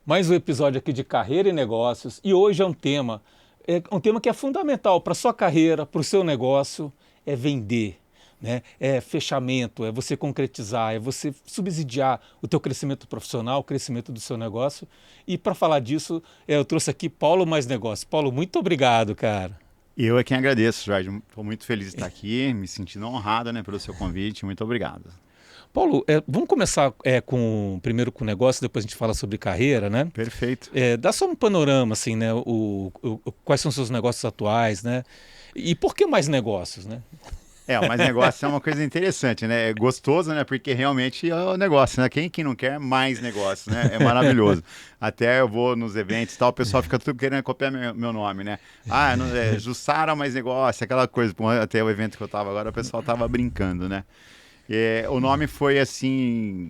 Mais um episódio aqui de Carreira e Negócios e hoje é um tema que é fundamental para a sua carreira, para o seu negócio, é vender, né? É fechamento, é você concretizar, é você subsidiar o teu crescimento profissional, o crescimento do seu negócio. E para falar disso, eu trouxe aqui Paulo Mais Negócios. Paulo, muito obrigado, cara. Eu é quem agradeço, Jorge. Estou muito feliz de estar aqui, me sentindo honrado, né, pelo seu convite. Muito obrigado. Paulo, vamos começar primeiro com o negócio, depois a gente fala sobre carreira, né? Perfeito. Dá só um panorama, assim, né? Quais são os seus negócios atuais, né? E por que mais negócios, né? Mas negócio é uma coisa interessante, né? É gostoso, né? Porque realmente é o negócio, né? Quem não quer mais negócio, né? É maravilhoso. Até eu vou nos eventos e tal, o pessoal fica tudo querendo copiar meu nome, né? Jussara Mais Negócio, aquela coisa. Até o evento que eu tava agora, o pessoal tava brincando, né? O nome foi assim,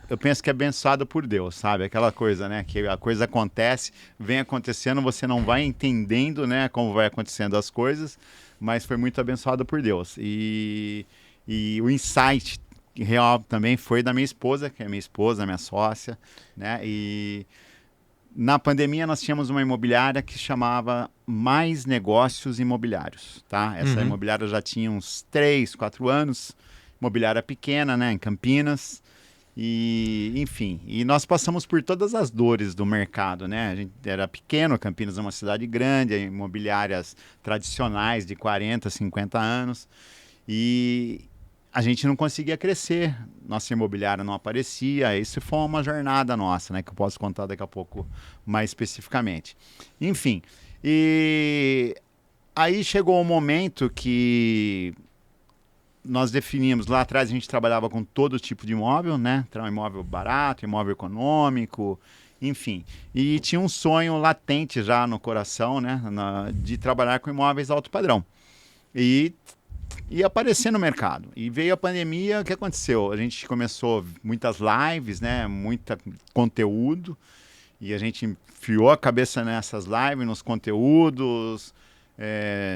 eu penso que é abençoado por Deus, sabe? Aquela coisa, né? Que a coisa acontece, vem acontecendo, você não vai entendendo, né? Como vai acontecendo as coisas, mas foi muito abençoado por Deus. E o insight real também foi da minha esposa, que é minha sócia, né? E na pandemia nós tínhamos uma imobiliária que chamava Mais Negócios Imobiliários, tá? Essa imobiliária já tinha uns 3, 4 anos, imobiliária pequena, né, em Campinas, e enfim, e nós passamos por todas as dores do mercado, né, a gente era pequeno, Campinas é uma cidade grande, imobiliárias tradicionais de 40, 50 anos, e a gente não conseguia crescer, nossa imobiliária não aparecia, isso foi uma jornada nossa, né, que eu posso contar daqui a pouco mais especificamente. Enfim, e aí chegou um momento que nós definimos, lá atrás a gente trabalhava com todo tipo de imóvel, né? Então, imóvel barato, imóvel econômico, enfim. E tinha um sonho latente já no coração, né? De trabalhar com imóveis alto padrão. E aparecer no mercado. E veio a pandemia, o que aconteceu? A gente começou muitas lives, né? Muito conteúdo. E a gente enfiou a cabeça nessas lives, nos conteúdos.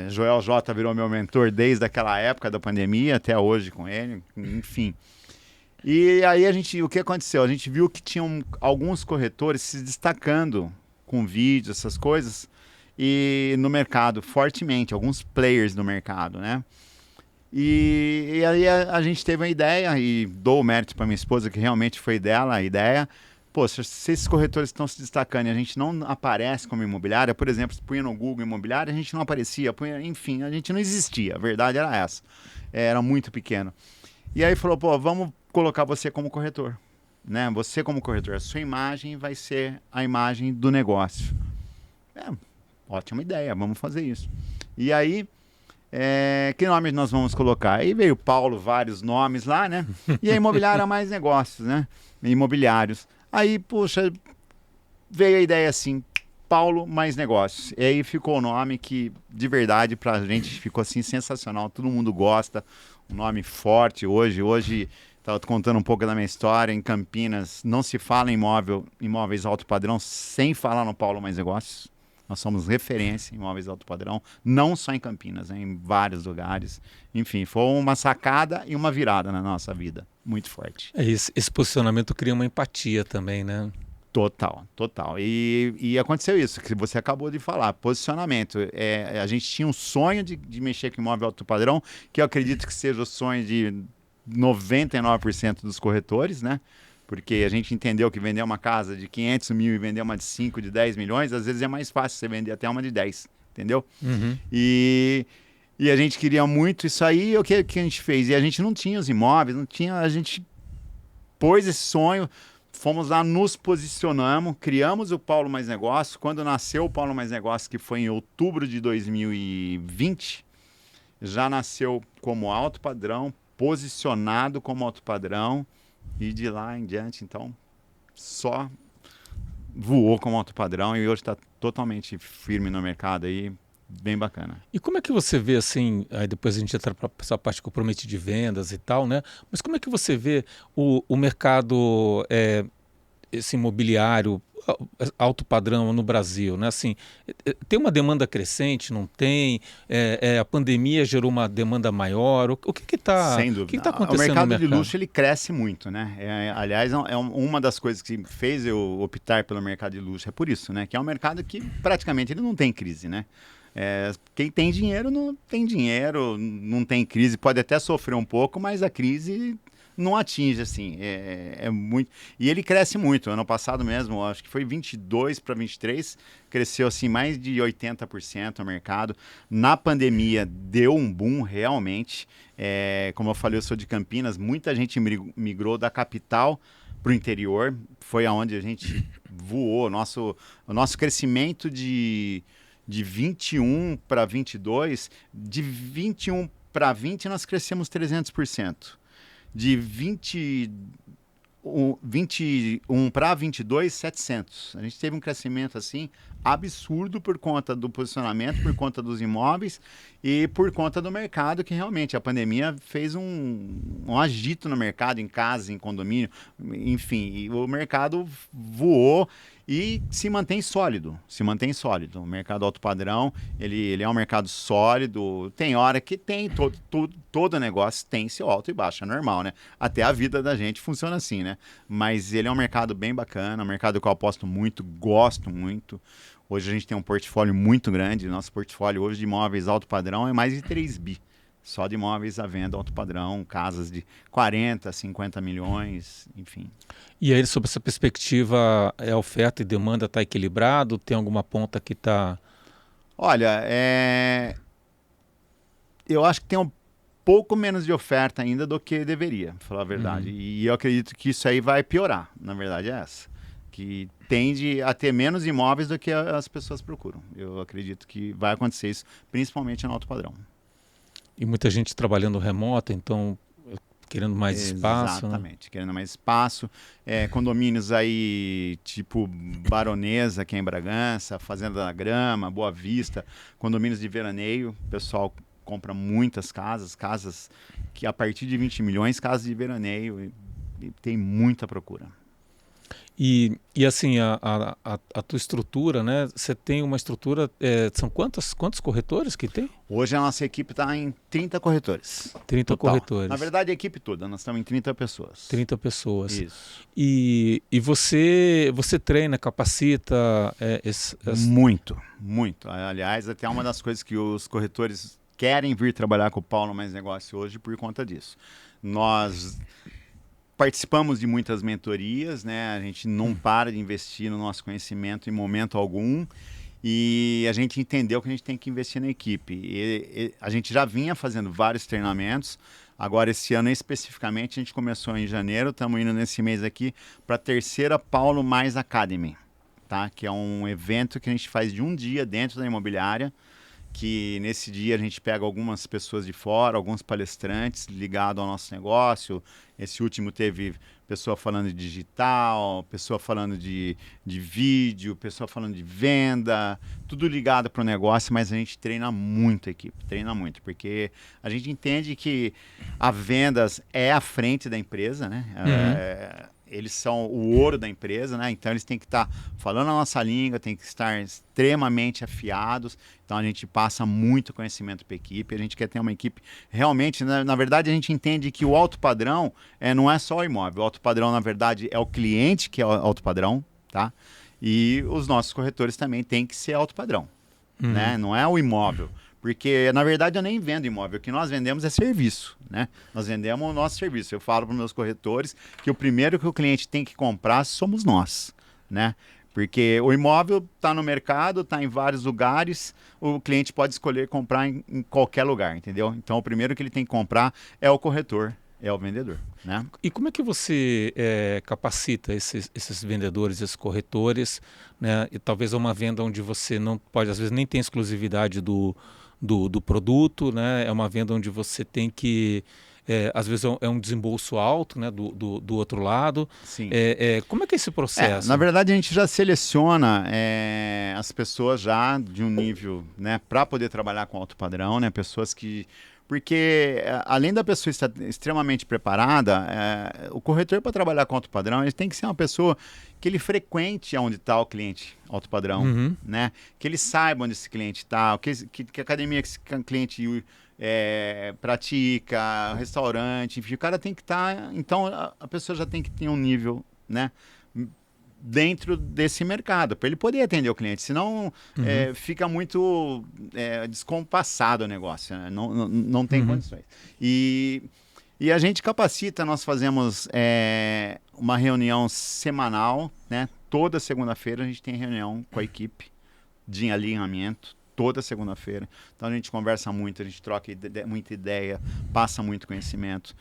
Joel J virou meu mentor desde aquela época da pandemia até hoje com ele, enfim. E aí o que aconteceu? A gente viu que tinham alguns corretores se destacando com vídeos, essas coisas, e no mercado fortemente, alguns players no mercado, né? E aí a gente teve uma ideia, e dou o mérito para minha esposa, que realmente foi dela a ideia. Pô, se esses corretores estão se destacando e a gente não aparece como imobiliária, por exemplo, se punha no Google imobiliária, a gente não aparecia, enfim, a gente não existia, a verdade era essa. Era muito pequeno. E aí falou, pô, vamos colocar você como corretor, né? Você como corretor, a sua imagem vai ser a imagem do negócio. Ótima ideia, vamos fazer isso. E aí, que nomes nós vamos colocar? Aí veio Paulo, vários nomes lá, né? E a imobiliária Mais Negócios, né? Imobiliários. Aí, puxa, veio a ideia assim, Paulo Mais Negócios. E aí ficou o nome que, de verdade, pra gente ficou assim sensacional. Todo mundo gosta, um nome forte hoje. Hoje, estava contando um pouco da minha história, em Campinas, não se fala em imóveis alto padrão sem falar no Paulo Mais Negócios. Nós somos referência em imóveis alto padrão, não só em Campinas, né, em vários lugares. Enfim, foi uma sacada e uma virada na nossa vida, muito forte. Esse posicionamento cria uma empatia também, né? Total, total. E aconteceu isso, que você acabou de falar, posicionamento. A gente tinha um sonho de mexer com imóvel alto padrão, que eu acredito que seja o sonho de 99% dos corretores, né? Porque a gente entendeu que vender uma casa de 500 mil e vender uma de 5, de 10 milhões, às vezes é mais fácil você vender até uma de 10, entendeu? E a gente queria muito isso aí, e o que a gente fez? E a gente não tinha os imóveis, a gente pôs esse sonho, fomos lá, nos posicionamos, criamos o Paulo Mais Negócio. Quando nasceu o Paulo Mais Negócio, que foi em outubro de 2020, já nasceu como alto padrão, posicionado como alto padrão, e de lá em diante, então, só voou como alto padrão e hoje está totalmente firme no mercado aí, bem bacana. E como é que você vê, assim, aí depois a gente entra para essa parte que eu prometi de vendas e tal, né? Mas como é que você vê o mercado esse imobiliário alto padrão no Brasil, né? Assim, tem uma demanda crescente, não tem? A pandemia gerou uma demanda maior? O que está Sem dúvida. acontecendo O mercado no mercado? de luxo ele cresce muito, né? Aliás, uma das coisas que fez eu optar pelo mercado de luxo é por isso, né? Que é um mercado que praticamente ele não tem crise, né? Quem tem dinheiro não tem dinheiro, não tem crise, pode até sofrer um pouco, mas a crise não atinge, assim, muito. E ele cresce muito. Ano passado mesmo, acho que foi 22 para 23, cresceu assim mais de 80% o mercado. Na pandemia deu um boom realmente. Como eu falei, eu sou de Campinas, muita gente migrou da capital para o interior. Foi aonde a gente voou. O nosso crescimento de 21 para 22, de 21 para 20 nós crescemos 300%. De 21 para 22, 700. A gente teve um crescimento assim absurdo por conta do posicionamento, por conta dos imóveis e por conta do mercado, que realmente a pandemia fez um agito no mercado, em casa, em condomínio, enfim, e o mercado voou e se mantém sólido, O mercado alto padrão, ele é um mercado sólido, tem hora que tem, todo negócio tem seu alto e baixo, é normal, né? Até a vida da gente funciona assim, né? Mas ele é um mercado bem bacana, um mercado que eu aposto muito, gosto muito. Hoje a gente tem um portfólio muito grande, nosso portfólio hoje de imóveis alto padrão é mais de 3 bi. Só de imóveis à venda alto padrão, casas de 40, 50 milhões, enfim. E aí, sob essa perspectiva, a oferta e demanda está equilibrado? Tem alguma ponta que está... Olha, eu acho que tem um pouco menos de oferta ainda do que deveria, pra falar a verdade. E eu acredito que isso aí vai piorar, na verdade é essa. Que tende a ter menos imóveis do que as pessoas procuram. Eu acredito que vai acontecer isso, principalmente no alto padrão. E muita gente trabalhando remoto, então querendo mais espaço. Exatamente, né? Querendo mais espaço. Condomínios aí, tipo Baronesa, aqui em Bragança, Fazenda da Grama, Boa Vista, condomínios de veraneio. O pessoal compra muitas casas que a partir de 20 milhões, casas de veraneio, e tem muita procura. E assim, a tua estrutura, né? Você tem uma estrutura, são quantos corretores que tem? Hoje a nossa equipe está em 30 corretores. 30 total. corretores. Na verdade, a equipe toda, nós estamos em 30 pessoas. 30 pessoas. Isso. E você treina, capacita... Muito, muito. Aliás, até uma das coisas que os corretores querem vir trabalhar com o Paulo Mais Negócio hoje por conta disso. Nós participamos de muitas mentorias, né? A gente não para de investir no nosso conhecimento em momento algum e a gente entendeu que a gente tem que investir na equipe. E a gente já vinha fazendo vários treinamentos, agora esse ano especificamente a gente começou em janeiro, estamos indo nesse mês aqui para a terceira Paulo Mais Academy, tá? Que é um evento que a gente faz de um dia dentro da imobiliária, que nesse dia a gente pega algumas pessoas de fora, alguns palestrantes ligados ao nosso negócio. Esse último teve pessoa falando de digital, pessoa falando de vídeo, pessoa falando de venda, tudo ligado para o negócio, mas a gente treina muito a equipe, treina muito, porque a gente entende que a vendas é a frente da empresa, né? Eles são o ouro da empresa, né? Então eles têm que estar falando a nossa língua, têm que estar extremamente afiados. Então a gente passa muito conhecimento para a equipe. A gente quer ter uma equipe realmente, na verdade, a gente entende que o alto padrão não é só o imóvel. O alto padrão, na verdade, é o cliente que é o alto padrão, tá? E os nossos corretores também têm que ser alto padrão, né? Não é o imóvel. Porque, na verdade, eu nem vendo imóvel. O que nós vendemos é serviço, né? Nós vendemos o nosso serviço. Eu falo para os meus corretores que o primeiro que o cliente tem que comprar somos nós, né? Porque o imóvel está no mercado, está em vários lugares, o cliente pode escolher comprar em qualquer lugar, entendeu? Então, o primeiro que ele tem que comprar é o corretor, é o vendedor, né? E como é que você capacita esses vendedores, esses corretores, né? E talvez uma venda onde você não pode, às vezes, nem tem exclusividade do produto, né? É uma venda onde você tem que, às vezes é um desembolso alto, né? do outro lado. Sim. Como é que é esse processo? Na verdade, a gente já seleciona as pessoas já de um nível, né? Para poder trabalhar com alto padrão, né? Pessoas que... Porque além da pessoa estar extremamente preparada, o corretor para trabalhar com alto padrão, ele tem que ser uma pessoa que ele frequente onde está o cliente alto padrão, Uhum. né? Que ele saiba onde esse cliente está, que academia que esse cliente pratica, restaurante, enfim, o cara tem que estar. Então a pessoa já tem que ter um nível, né? Dentro desse mercado, para ele poder atender o cliente, senão fica muito descompassado o negócio, né? Não tem condições. E a gente capacita, nós fazemos uma reunião semanal, né? Toda segunda-feira a gente tem reunião com a equipe de alinhamento, toda segunda-feira. Então a gente conversa muito, a gente troca muita ideia, passa muito conhecimento.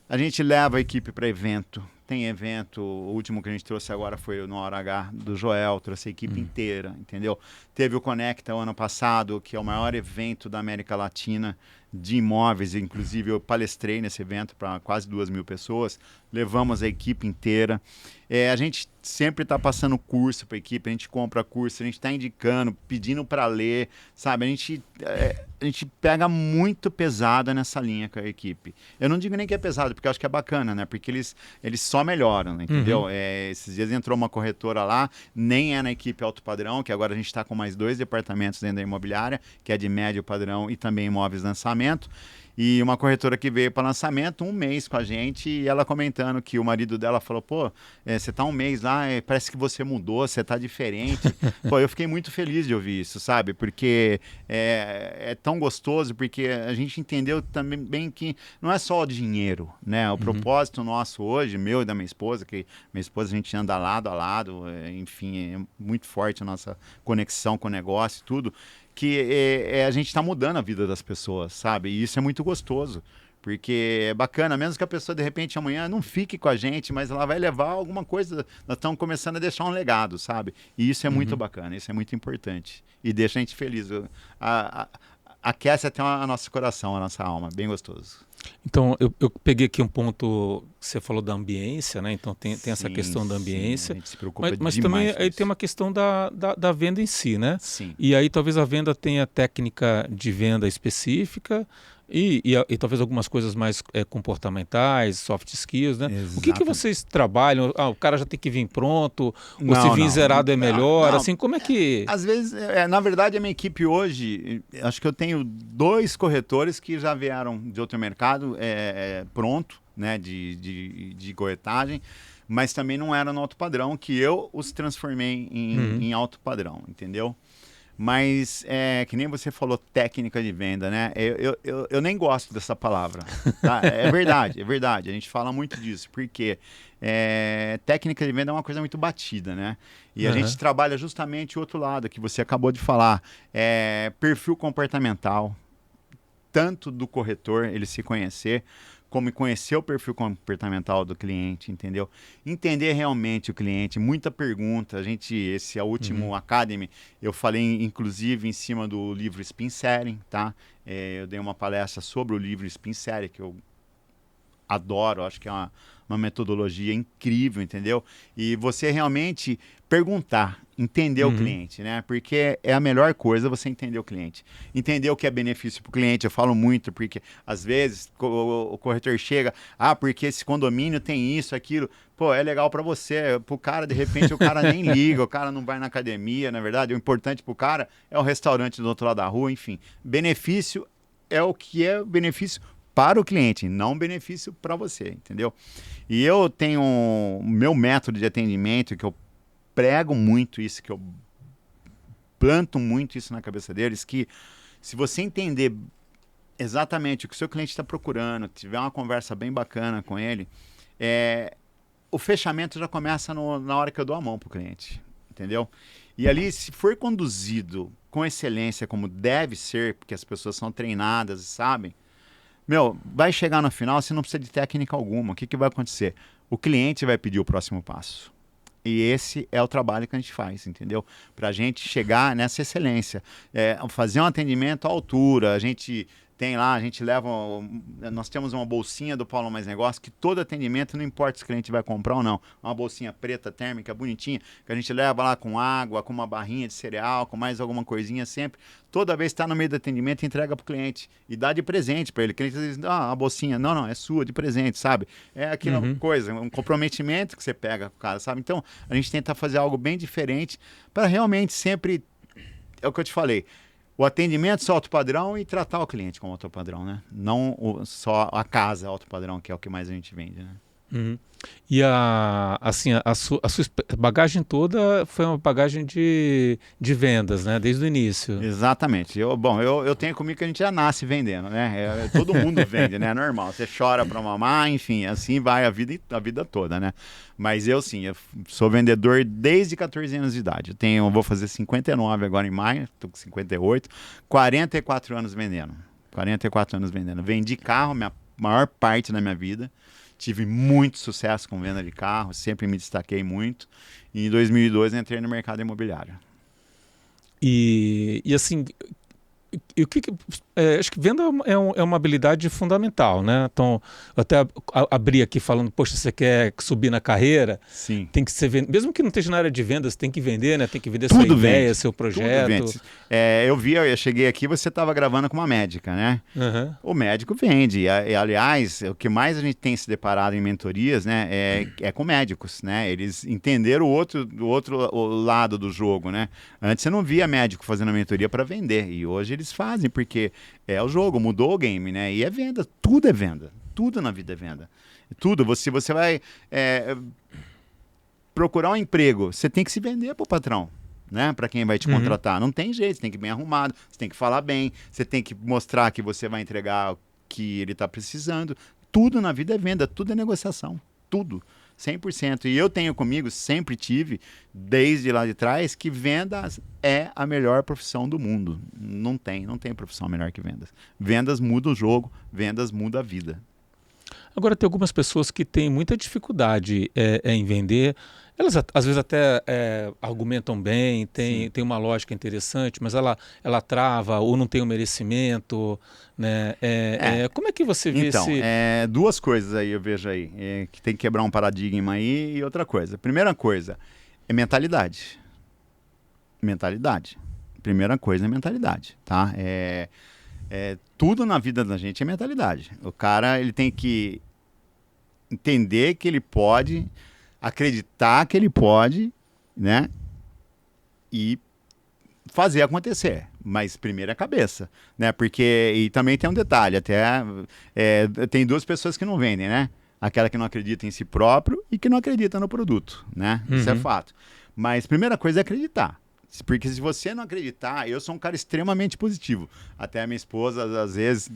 A gente leva a equipe para evento. Tem evento, o último que a gente trouxe agora foi no Hora H do Joel, trouxe a equipe inteira, entendeu? Teve o Conecta o ano passado, que é o maior evento da América Latina de imóveis, inclusive eu palestrei nesse evento para quase 2.000 pessoas, levamos a equipe inteira. A gente sempre está passando curso para a equipe, a gente compra curso, a gente está indicando, pedindo para ler, sabe? A gente pega muito pesado nessa linha com a equipe. Eu não digo nem que é pesado, porque eu acho que é bacana, né? Porque eles só melhoram, entendeu? Esses dias entrou uma corretora lá, nem é na equipe alto padrão, que agora a gente está com mais 2 departamentos dentro da imobiliária, que é de médio padrão e também imóveis lançamento. E uma corretora que veio para lançamento 1 mês com a gente e ela comentando que o marido dela falou, pô, você tá 1 mês lá, parece que você mudou, você tá diferente. Pô, eu fiquei muito feliz de ouvir isso, sabe? Porque é tão gostoso, porque a gente entendeu também bem que não é só o dinheiro, né? O propósito nosso hoje, meu e da minha esposa, que minha esposa a gente anda lado a lado, enfim, é muito forte a nossa conexão com o negócio e tudo, que a gente está mudando a vida das pessoas, sabe? E isso é muito gostoso, porque é bacana, mesmo que a pessoa de repente amanhã não fique com a gente, mas ela vai levar alguma coisa, nós estamos começando a deixar um legado, sabe? E isso é muito bacana, isso é muito importante e deixa a gente feliz. Aquece até o nosso coração, a nossa alma, bem gostoso. Então, eu peguei aqui um ponto que você falou da ambiência, né? Então tem essa questão da ambiência, a gente se preocupa mas demais também com aí isso. tem uma questão da venda em si, né? Sim. E aí talvez a venda tenha técnica de venda específica e talvez algumas coisas mais comportamentais, soft skills, né? O que Exatamente. vocês trabalham? O cara já tem que vir pronto, ou se Não, vir não. zerado é melhor, Não. assim, como é que... Às vezes, na verdade, a minha equipe hoje, acho que eu tenho 2 corretores que já vieram de outro mercado pronto, né, de corretagem, mas também não era no alto padrão, que eu os transformei em alto padrão, entendeu? Mas, que nem você falou, técnica de venda, né? Eu nem gosto dessa palavra, tá? É verdade, é verdade. A gente fala muito disso, porque técnica de venda é uma coisa muito batida, né? E a gente trabalha justamente o outro lado, que você acabou de falar. Perfil comportamental, tanto do corretor, ele se conhecer, como conhecer o perfil comportamental do cliente, entendeu? Entender realmente o cliente, muita pergunta. Esse é o último Academy, eu falei inclusive em cima do livro Spin Selling, tá? Eu dei uma palestra sobre o livro Spin Selling, que eu adoro, acho que é uma metodologia incrível, entendeu? E você realmente perguntar, entender o cliente, né? Porque é a melhor coisa você entender o cliente. Entender o que é benefício para o cliente, eu falo muito, porque às vezes o corretor chega, porque esse condomínio tem isso, aquilo. Pô, é legal para você, pro cara, de repente o cara nem liga, o cara não vai na academia, na verdade, o importante pro cara é o restaurante do outro lado da rua, enfim. Benefício é o que é benefício para o cliente, não benefício para você, entendeu? E eu tenho o meu método de atendimento, que eu prego muito isso, que eu planto muito isso na cabeça deles, que se você entender exatamente o que o seu cliente está procurando, tiver uma conversa bem bacana com ele, o fechamento já começa na hora que eu dou a mão para o cliente, entendeu? E ali, se for conduzido com excelência, como deve ser, porque as pessoas são treinadas e sabem, vai chegar no final, você não precisa de técnica alguma. O que vai acontecer? O cliente vai pedir o próximo passo. E esse é o trabalho que a gente faz, entendeu? Para a gente chegar nessa excelência. Fazer um atendimento à altura, a gente tem lá, a gente leva, nós temos uma bolsinha do Paulo Mais Negócio, que todo atendimento, não importa se o cliente vai comprar ou não, uma bolsinha preta, térmica, bonitinha, que a gente leva lá com água, com uma barrinha de cereal, com mais alguma coisinha sempre. Toda vez que está no meio do atendimento, entrega para o cliente e dá de presente para ele. O cliente diz, a bolsinha, não, é sua, de presente, sabe? É aquela coisa, um comprometimento que você pega com o cara, sabe? Então, a gente tenta fazer algo bem diferente para realmente sempre, é o que eu te falei, o atendimento só alto padrão e tratar o cliente como alto padrão, né? Não só a casa alto padrão, que é o que mais a gente vende, né? Uhum. E assim, a sua bagagem toda foi uma bagagem de vendas, né? Desde o início. Exatamente. Eu tenho comigo que a gente já nasce vendendo, né? Todo mundo vende, né? É normal. Você chora para mamar, enfim, assim vai a vida toda, né? Mas eu sou vendedor desde 14 anos de idade. Eu vou fazer 59 agora em maio, tô com 58, 44 anos vendendo. 44 anos vendendo. Vendi carro, minha maior parte da minha vida. Tive muito sucesso com venda de carro, sempre me destaquei muito. E em 2002 entrei no mercado imobiliário. E assim, o que acho que venda é uma habilidade fundamental, né? Então, eu até abri aqui falando, poxa, você quer subir na carreira? Sim. Tem que ser mesmo que não esteja na área de vendas, tem que vender, né? Tem que vender Tudo sua ideia, vende. seu Tudo projeto. vende. Eu cheguei aqui, você estava gravando com uma médica, né? Uhum. O médico vende. Aliás, o que mais a gente tem se deparado em mentorias, né, é com médicos, né? Eles entenderam o lado do jogo, né? Antes você não via médico fazendo a mentoria para vender, e hoje eles fazem, porque é o jogo, mudou o game, né? E é venda, tudo é venda. Tudo na vida é venda. Tudo. Você vai procurar um emprego, você tem que se vender para o patrão, né? Para quem vai te contratar. Não tem jeito, você tem que ir bem arrumado, você tem que falar bem, você tem que mostrar que você vai entregar o que ele está precisando. Tudo na vida é venda, tudo é negociação. Tudo. 100%. E eu tenho comigo, sempre tive, desde lá de trás, que vendas é a melhor profissão do mundo. Não tem profissão melhor que vendas. Vendas muda o jogo, vendas muda a vida. Agora, tem algumas pessoas que têm muita dificuldade em vender. Elas às vezes até argumentam bem, tem uma lógica interessante, mas ela trava ou não tem o merecimento, né? Como é que você vê então, esse... duas coisas aí eu vejo aí, que tem que quebrar um paradigma aí e outra coisa. Primeira coisa é mentalidade. Mentalidade. Primeira coisa é mentalidade, tá? Tudo na vida da gente é mentalidade. O cara, ele tem que entender que ele pode, acreditar que ele pode, né? E fazer acontecer. Mas primeiro é a cabeça, né? Porque, e também tem um detalhe, tem duas pessoas que não vendem, né? Aquela que não acredita em si próprio e que não acredita no produto, né? Isso é fato. Mas primeira coisa é acreditar. Porque se você não acreditar, eu sou um cara extremamente positivo. Até a minha esposa, às vezes,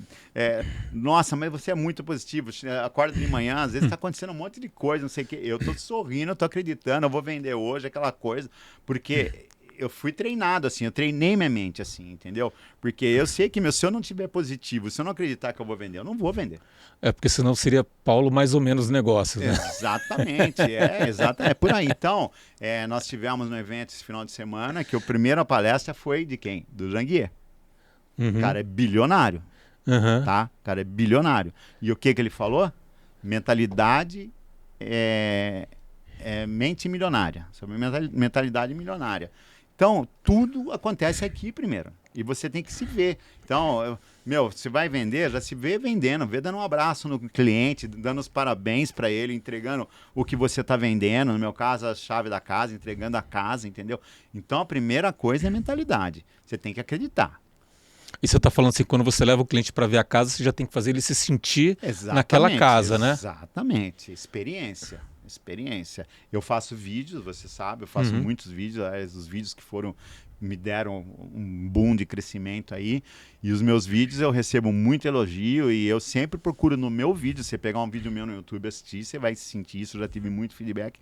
nossa, mas você é muito positivo. Acorda de manhã, às vezes está acontecendo um monte de coisa, não sei o quê. Eu tô sorrindo, eu tô acreditando, eu vou vender hoje, aquela coisa. Porque eu fui treinado assim, eu treinei minha mente assim, entendeu? Porque eu sei que, se eu não tiver positivo, se eu não acreditar que eu vou vender, eu não vou vender. Porque senão seria Paulo mais ou menos negócios, né? Exatamente, é por aí. Então, nós tivemos um evento esse final de semana que a primeira palestra foi de quem? Do Janguier. O cara é bilionário, tá? O cara é bilionário. E o que ele falou? Mentalidade mente milionária, sobre mentalidade milionária. Então, tudo acontece aqui primeiro. E você tem que se ver. Então, você vai vender, já se vê vendendo, vê dando um abraço no cliente, dando os parabéns para ele, entregando o que você está vendendo. No meu caso, a chave da casa, entregando a casa, entendeu? Então, a primeira coisa é a mentalidade. Você tem que acreditar. E você está falando assim, quando você leva o cliente para ver a casa, você já tem que fazer ele se sentir naquela casa, né? Exatamente. Experiência. Eu faço vídeos, você sabe, eu faço muitos vídeos, os vídeos que me deram um boom de crescimento aí, e os meus vídeos eu recebo muito elogio, e eu sempre procuro no meu vídeo, você pegar um vídeo meu no YouTube e assistir, você vai sentir isso, eu já tive muito feedback,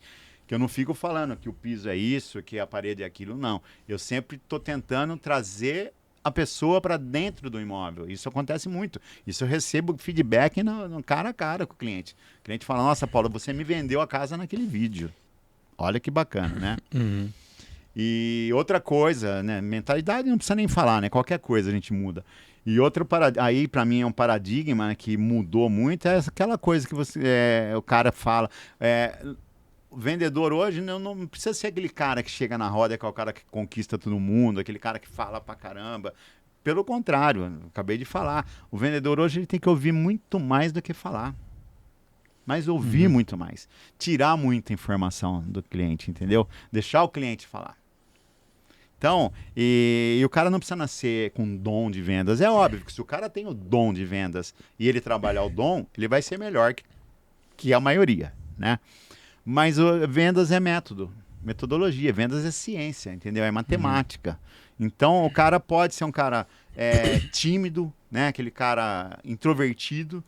que eu não fico falando que o piso é isso, que a parede é aquilo, não. Eu sempre estou tentando trazer a pessoa para dentro do imóvel. Isso acontece muito. Isso eu recebo feedback no cara a cara com o cliente. O cliente fala, nossa, Paulo, você me vendeu a casa naquele vídeo. Olha que bacana, né? E outra coisa, né? Mentalidade não precisa nem falar, né? Qualquer coisa a gente muda. E outro aí para mim é um paradigma que mudou muito, é aquela coisa que o cara fala. O vendedor hoje não precisa ser aquele cara que chega na roda, que é o cara que conquista todo mundo, aquele cara que fala pra caramba. Pelo contrário, eu acabei de falar. O vendedor hoje ele tem que ouvir muito mais do que falar. Mas ouvir muito mais. Tirar muita informação do cliente, entendeu? Deixar o cliente falar. Então, e o cara não precisa nascer com dom de vendas. É óbvio que se o cara tem o dom de vendas e ele trabalhar o dom, ele vai ser melhor que a maioria, né? Mas vendas é método, metodologia. Vendas é ciência, entendeu? É matemática. Então, o cara pode ser um cara tímido, né? Aquele cara introvertido.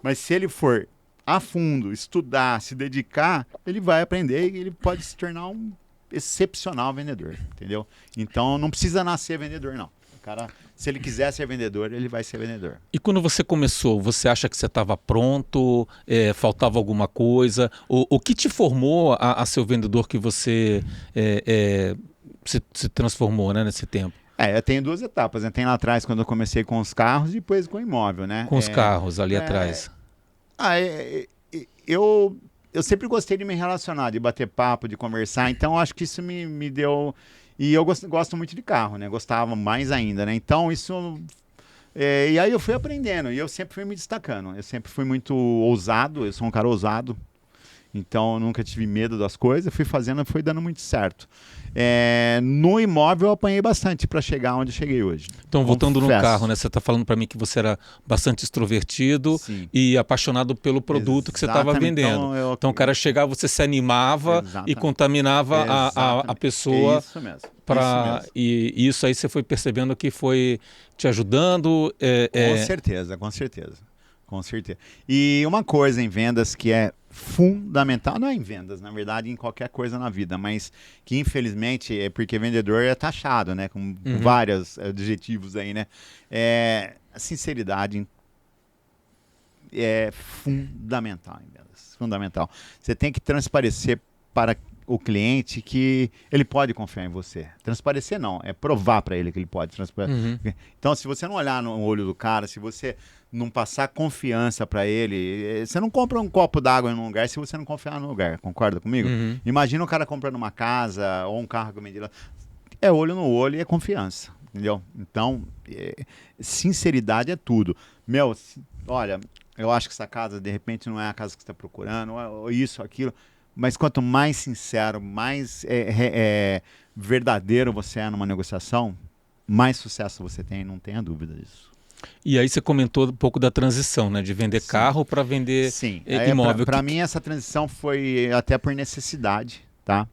Mas se ele for a fundo, estudar, se dedicar, ele vai aprender e ele pode se tornar um excepcional vendedor, entendeu? Então não precisa nascer vendedor, não. O cara, se ele quiser ser vendedor, ele vai ser vendedor. E quando você começou, você acha que você estava pronto? Faltava alguma coisa? O que te formou a ser o vendedor que você se transformou, né, nesse tempo? Eu tenho duas etapas, né? Tem lá atrás quando eu comecei com os carros e depois com o imóvel, né? Com os carros ali atrás. Eu sempre gostei de me relacionar, de bater papo, de conversar, então acho que isso me deu... E eu gosto muito de carro, né? Gostava mais ainda, né? Então isso... E aí eu fui aprendendo e eu sempre fui me destacando. Eu sempre fui muito ousado, eu sou um cara ousado, então eu nunca tive medo das coisas, fui fazendo e foi dando muito certo. No imóvel eu apanhei bastante para chegar onde cheguei hoje. Então, voltando no carro, né? Você está falando para mim que você era bastante extrovertido. Sim. E apaixonado pelo produto que você estava vendendo. Então o cara chegava, você se animava. Exatamente. E contaminava a pessoa. Isso mesmo. E isso aí você foi percebendo que foi te ajudando? Com certeza. Com certeza. E uma coisa em vendas que é fundamental, não é em vendas, na verdade, em qualquer coisa na vida, mas que infelizmente é porque vendedor é taxado, né? Com vários adjetivos aí, né? A sinceridade é fundamental em vendas. Fundamental. Você tem que transparecer para o cliente que ele pode confiar em você. Transparecer não, é provar para ele que ele pode transparecer. Então, se você não olhar no olho do cara, se você não passar confiança para ele, você não compra um copo d'água em um lugar se você não confiar no lugar, concorda comigo? Imagina o cara comprando uma casa ou um carro que vendeu. É olho no olho e é confiança, entendeu? Então, sinceridade é tudo. Olha, eu acho que essa casa de repente não é a casa que você está procurando, ou isso, aquilo. Mas quanto mais sincero, mais verdadeiro você é numa negociação, mais sucesso você tem, não tenha dúvida disso. E aí você comentou um pouco da transição, né? De vender carro para vender imóvel. Para mim essa transição foi até por necessidade, tá?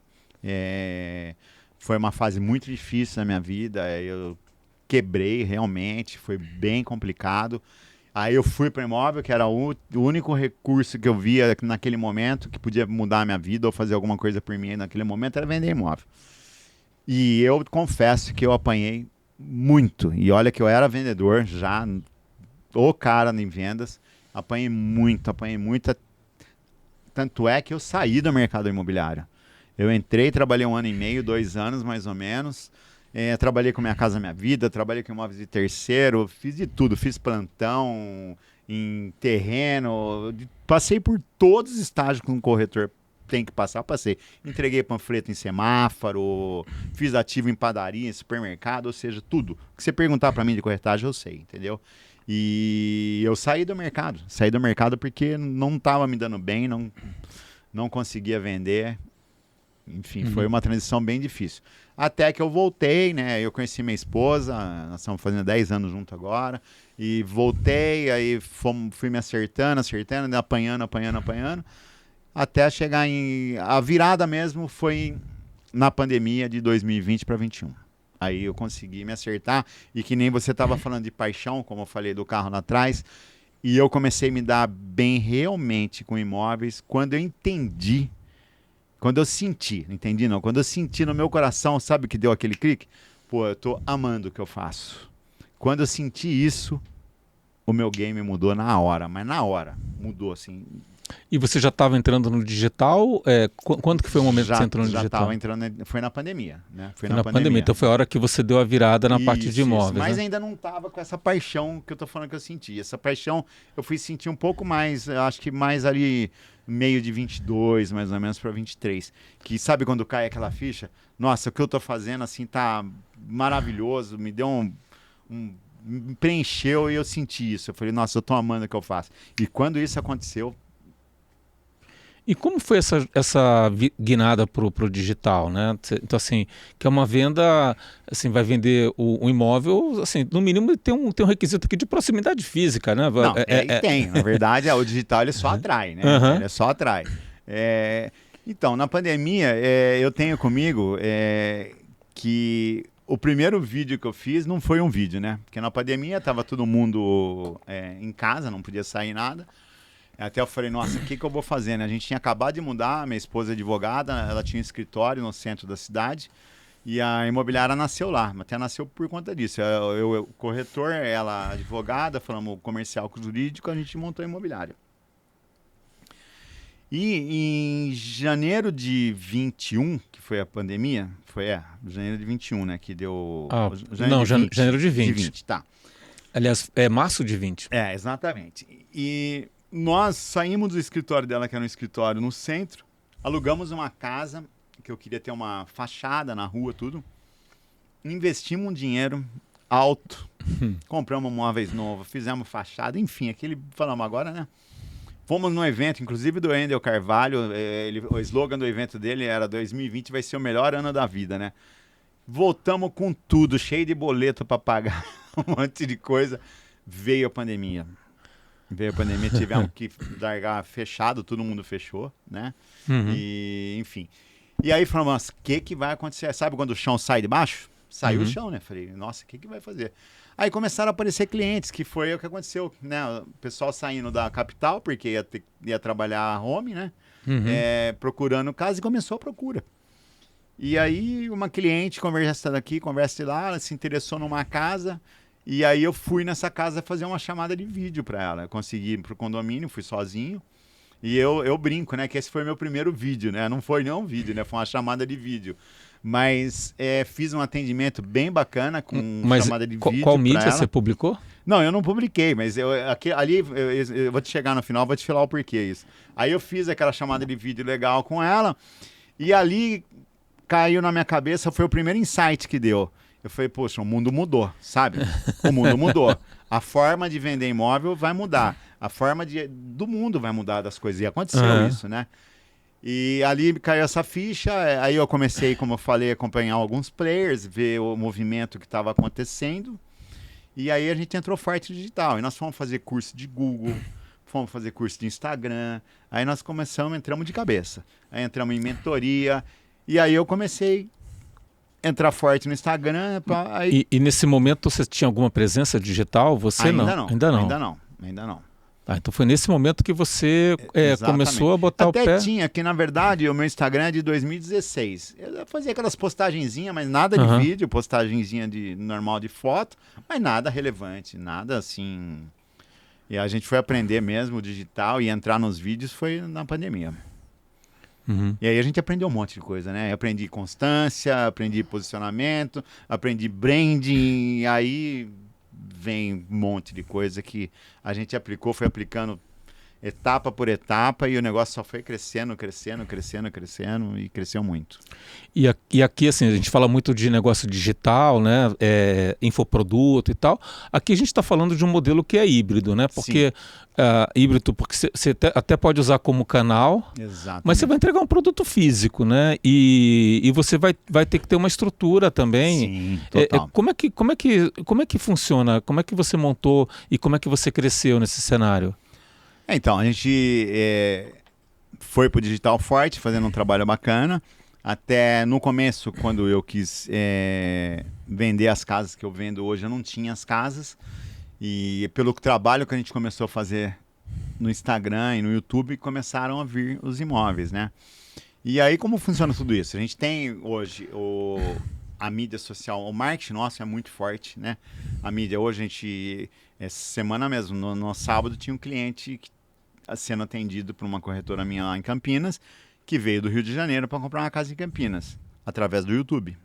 Foi uma fase muito difícil na minha vida, eu quebrei realmente, foi bem complicado. Aí eu fui para o imóvel, que era o único recurso que eu via naquele momento, que podia mudar a minha vida ou fazer alguma coisa por mim naquele momento, era vender imóvel. E eu confesso que eu apanhei muito. E olha que eu era vendedor já, o cara em vendas, apanhei muito. Tanto é que eu saí do mercado imobiliário. Eu entrei, trabalhei 1 ano e meio, 2 anos mais ou menos. Trabalhei com Minha Casa Minha Vida, trabalhei com imóveis de terceiro, fiz de tudo, fiz plantão em terreno, passei por todos os estágios que um corretor tem que passar, passei. Entreguei panfleto em semáforo, fiz ativo em padaria, em supermercado, ou seja, tudo. O que você perguntar para mim de corretagem, eu sei, entendeu? E eu saí do mercado porque não estava me dando bem, não conseguia vender. Enfim, foi uma transição bem difícil. Até que eu voltei, né? Eu conheci minha esposa, nós estamos fazendo 10 anos juntos agora. E voltei, aí fui me acertando, apanhando. Até chegar a virada mesmo foi na pandemia de 2020 para 2021. Aí eu consegui me acertar. E que nem você estava falando de paixão, como eu falei do carro lá atrás. E eu comecei a me dar bem realmente com imóveis quando eu entendi. Quando eu senti, entendi não, quando eu senti no meu coração, sabe o que deu aquele clique? Pô, eu tô amando o que eu faço. Quando eu senti isso, o meu game mudou na hora, mas na hora, mudou assim. E você já estava entrando no digital? Quando que foi o momento que você entrou no Já digital? estava entrando, foi na pandemia, né? Foi Foi na na pandemia, então foi a hora que você deu a virada na parte de Isso, imóveis, mas né? ainda não estava com essa paixão que eu tô falando que eu senti. Essa paixão eu fui sentir um pouco mais, eu acho que mais ali meio de 22, mais ou menos para 23. Que sabe quando cai aquela ficha? Nossa, o que eu tô fazendo assim tá maravilhoso, me deu me preencheu e eu senti isso. Eu falei, nossa, eu tô amando o que eu faço. E quando isso aconteceu, E como foi essa guinada pro digital, né? Então, assim, que é uma venda, assim, vai vender o imóvel, assim, no mínimo tem um requisito aqui de proximidade física, né? não, e tem. Na verdade, o digital ele só atrai, né? Aham. Ele só atrai. É, então, na pandemia, eu tenho comigo que o primeiro vídeo que eu fiz não foi um vídeo, né? Porque na pandemia tava todo mundo em casa, não podia sair nada. Até eu falei, nossa, o que que eu vou fazer, né? A gente tinha acabado de mudar, minha esposa é advogada, ela tinha um escritório no centro da cidade. E a imobiliária nasceu lá, até nasceu por conta disso. Eu corretor, ela advogada, falamos comercial com jurídico, a gente montou a imobiliária. E em janeiro de 21, que foi a pandemia, janeiro de 21, né, que deu... Ah, Janeiro não, de 20, janeiro de de 20. 20, tá. Aliás, é março de 20. Exatamente. E nós saímos do escritório dela, que era um escritório no centro, alugamos uma casa, que eu queria ter uma fachada na rua, tudo. Investimos um dinheiro alto, compramos móveis novos, fizemos fachada, enfim, aquele falamos agora, né? Fomos num evento, inclusive do Endel Carvalho, o slogan do evento dele era 2020 vai ser o melhor ano da vida, né? Voltamos com tudo, cheio de boleto para pagar, um monte de coisa. Veio a pandemia. Tivemos que largar fechado, todo mundo fechou, né? Uhum. E, enfim. E aí falamos, nossa, o que que vai acontecer? Sabe quando o chão sai de baixo? Saiu o chão, né? Falei, nossa, o que que vai fazer? Aí começaram a aparecer clientes, que foi o que aconteceu, né? O pessoal saindo da capital, porque ia trabalhar home, né? Uhum. Procurando casa e começou a procura. E aí uma cliente conversa daqui, conversa de lá, ela se interessou numa casa. E aí eu fui nessa casa fazer uma chamada de vídeo para ela. Eu consegui ir pro condomínio, fui sozinho. E eu brinco, né? Que esse foi meu primeiro vídeo, né? Não foi nem um vídeo, né? Foi uma chamada de vídeo. Mas fiz um atendimento bem bacana com Mas chamada de qual vídeo para mídia você ela. publicou? Não, eu não publiquei, mas eu vou te chegar no final, vou te falar o porquê isso. Aí eu fiz aquela chamada de vídeo legal com ela. E ali caiu na minha cabeça, foi o primeiro insight que deu. Eu falei, poxa, o mundo mudou, sabe? O mundo mudou. A forma de vender imóvel vai mudar. A forma do mundo vai mudar das coisas. E aconteceu isso, né? E ali caiu essa ficha. Aí eu comecei, como eu falei, a acompanhar alguns players, ver o movimento que estava acontecendo. E aí a gente entrou forte no digital. E nós fomos fazer curso de Google, fomos fazer curso de Instagram. Aí nós entramos de cabeça. Aí entramos em mentoria. E aí eu comecei entrar forte no Instagram. E nesse momento você tinha alguma presença digital? Você Ainda não? não, Ainda não. ainda não, ainda não. Ah, então foi nesse momento que você Exatamente. começou a botar Até o pé. tinha, que na verdade o meu Instagram é de 2016. Eu fazia aquelas postagenzinhas, mas nada de Aham. vídeo, postagenzinha normal de foto, mas nada relevante, nada assim. E a gente foi aprender mesmo o digital e entrar nos vídeos foi na pandemia. Uhum. E aí a gente aprendeu um monte de coisa, né? Eu aprendi constância, aprendi posicionamento, aprendi branding, e aí vem um monte de coisa que a gente aplicou, foi aplicando etapa por etapa e o negócio só foi crescendo, crescendo, crescendo, crescendo e cresceu muito. E aqui, assim, a gente fala muito de negócio digital, né? Infoproduto e tal. Aqui a gente está falando de um modelo que é híbrido, né? Porque híbrido, porque você até pode usar como canal, Exatamente. mas você vai entregar um produto físico, né? E você vai ter que ter uma estrutura também. Sim, total. Como é que funciona? Como é que você montou e como é que você cresceu nesse cenário? Então, a gente foi pro digital forte, fazendo um trabalho bacana. Até no começo, quando eu quis vender as casas que eu vendo hoje, eu não tinha as casas. E pelo trabalho que a gente começou a fazer no Instagram e no YouTube, começaram a vir os imóveis, né? E aí, como funciona tudo isso? A gente tem hoje a mídia social, o marketing nosso é muito forte, né? A mídia hoje, essa semana mesmo, no sábado, tinha um cliente que sendo atendido por uma corretora minha lá em Campinas, que veio do Rio de Janeiro para comprar uma casa em Campinas, através do YouTube.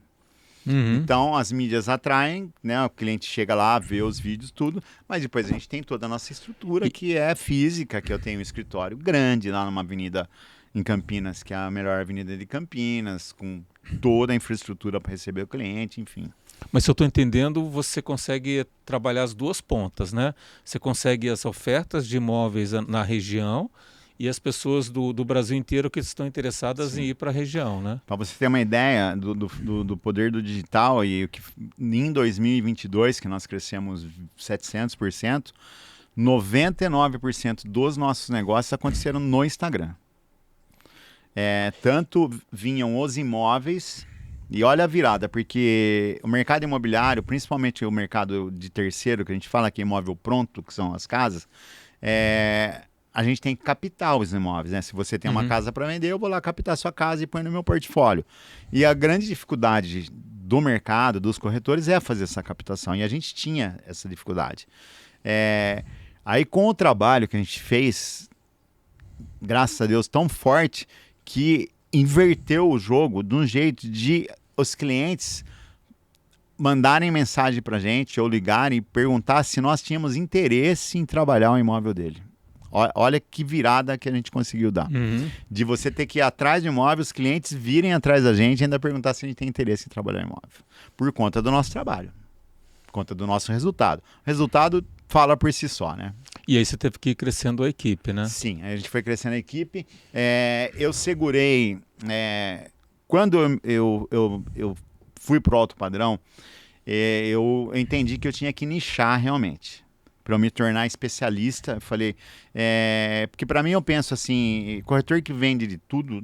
Uhum. Então, as mídias atraem, né? O cliente chega lá, vê os vídeos, tudo, mas depois a gente tem toda a nossa estrutura, E, que é física, que eu tenho um escritório grande lá numa avenida em Campinas, que é a melhor avenida de Campinas, com toda a infraestrutura para receber o cliente, enfim. mas se eu estou entendendo, você consegue trabalhar as duas pontas, né? Você consegue as ofertas de imóveis na região e as pessoas do Brasil inteiro que estão interessadas em Sim. ir para a região, né? Para você ter uma ideia do poder do digital, e o que em 2022, que nós crescemos 700%, 99% dos nossos negócios aconteceram no Instagram. Tanto vinham os imóveis, e olha a virada, porque o mercado imobiliário, principalmente o mercado de terceiro, que a gente fala que é imóvel pronto, que são as casas, a gente tem que captar os imóveis, né? Se você tem uma casa para vender, eu vou lá captar a sua casa e põe no meu portfólio. E a grande dificuldade do mercado, dos corretores, é fazer essa captação, e a gente tinha essa dificuldade. Aí com o trabalho que a gente fez, graças a Deus, tão forte, que inverteu o jogo de um jeito de os clientes mandarem mensagem para a gente ou ligarem e perguntar se nós tínhamos interesse em trabalhar o imóvel dele. Olha que virada que a gente conseguiu dar. Uhum. De você ter que ir atrás de imóvel, os clientes virem atrás da gente e ainda perguntar se a gente tem interesse em trabalhar imóvel. Por conta do nosso trabalho. Por conta do nosso resultado. O resultado fala por si só, né? E aí você teve que ir crescendo a equipe, né? Sim, a gente foi crescendo a equipe. Eu segurei... quando eu fui para o alto padrão, eu entendi que eu tinha que nichar realmente. Para eu me tornar especialista, eu falei... porque para mim eu penso assim, corretor que vende de tudo